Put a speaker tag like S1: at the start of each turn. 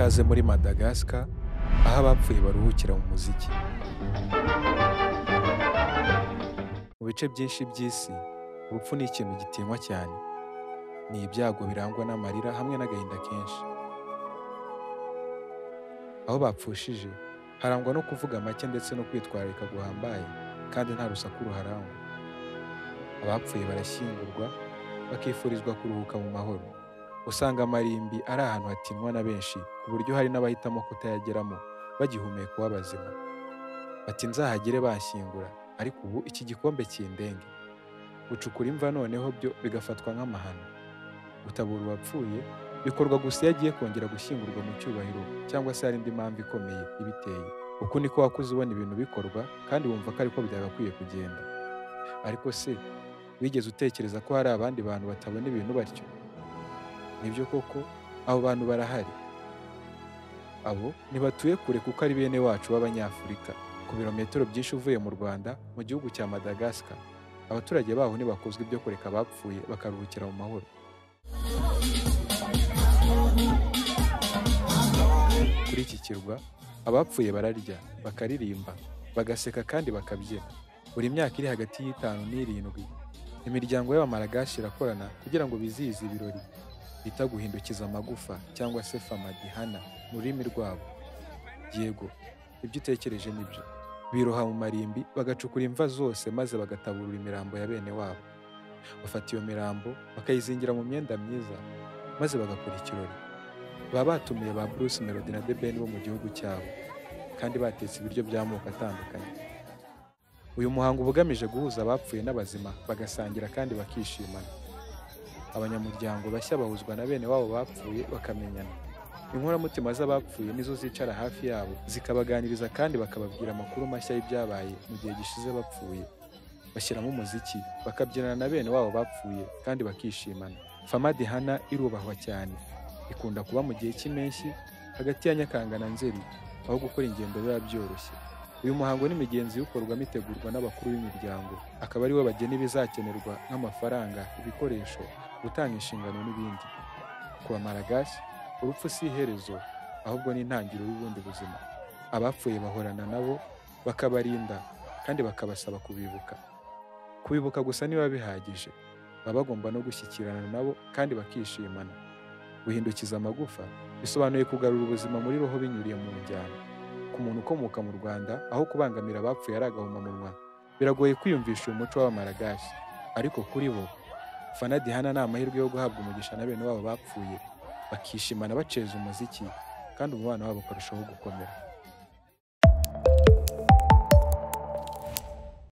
S1: ikaze muri Madagascar, aho abapfuye baruhukira mu muziki. Mu bice byinshi by'isi, urupfu ni ikintu gitinywa cyane. Ni ibyago birangwa n'amarira hamwe n'agahinda kenshi. Aho bapfushije, harangwa no kuvuga make ndetse no kwitwararika guhambaye, kandi nta rusaku ruharangwa. Abapfuye barashyingurwa, bakifurizwa kuruhuka mu mahoro. Usanga amarimbi ari ahantu hatinwa na benshi, ku buryo hari n'abahitamo kutayageramo, bagihumeka uw'abazima. Bati nzahagere banshyingura, ariko ubu iki gikombe kindenge. Gucukura imva noneho byo bigafatwa nk'amahano. Gutabura uwapfuye bikorwa gusa iyo agiye kongera gushyingurwa mu cyubahiro, cyangwa se hari indi mpamvu ikomeye ibiteye. Uku niko wakuze ubona ibintu bikorwa, kandi wumva ko ariko byagakwiye kugenda. Ariko se, wigeze utekereza ko hari abandi bantu batabona ibintu batyo? Nibyo koko, abo bantu barahari. Abo ntibatuye kure kuko ari bene wacu b'Abanyafurika. Ku birometero byinshi uvuye mu Rwanda, mu gihugu cya Madagascar, abaturage baho ntibakozwa ibyo kureka abapfuye bakaruhukira mu mahoro. Kuri iki kirwa, abapfuye bararya, bakaririmba, bagaseka kandi bakabyina. Buri myaka iri hagati y'5 n'7, imiryango y'Abamaragashi irakorana kugira ngo bizihize ibirori bita guhindukiza amagufa, cyangwa se famadihana mu rurimi rwabo. Yego, ibyo utekereje nibyo. Biroha mu marimbi, bagacukura imva zose maze bagataburura imirambo ya bene wabo. Bafata iyo mirambo bakayizingira mu myenda myiza, maze bagakora ikirori. Baba batumiye ba Bruce Melody na The Ben bo mu gihugu cyabo, kandi batetse ibiryo by'amoko atandukanye. Uyu muhango uba ugamije guhuza abapfuye n'abazima, bagasangira kandi bakishimana. Abanyamuryango bashya bahuzwa na bene wabo bapfuye bakamenyana. Inkoramutima z'abapfuye nizo zicara hafi yabo, zikabaganiriza kandi bakababwira amakuru mashya y'ibyabaye mu gihe gishize bapfuye. Bashyiramo umuziki, bakabyinana na bene wabo bapfuye kandi bakishimana. Famadihana irubahwa cyane. Ikunda kuba mu gihe cy'impeshyi hagati ya Nyakanga na Nzeri, aho gukora ingendo biba byoroshye. Uyu muhango n'imigenzi ukorwamo itegurwa n'abakuru b'imiryango, akaba ari bo bagena ibizakenerwa nk'amafaranga, ibikoresho, gutanga inshingano n'ibindi. Ku Bamaragashi, urupfu si iherezo, ahubwo ni intangiriro y'ubundi buzima. Abapfuye bahorana nabo, bakabarinda kandi bakabasaba kubibuka. Kubibuka gusa niba bihagije, baba bagomba no gushyikirana nabo kandi bakishimana. Guhindukiza amagufa bisobanuye kugarura ubuzima muri roho binyuriye mu njyana. Ku muntu ukomoka mu Rwanda, aho kubangamira abapfuye ari agahomamunwa, biragoye kwiyumvisha uyu muco w'Abamaragashi. Ariko kuri bo, Famadihana ni amahirwe yo guhabwa umugisha na bene wabo bapfuye, bakishimana baceza umuziki, kandi umubano wabo ukarushaho gukomera.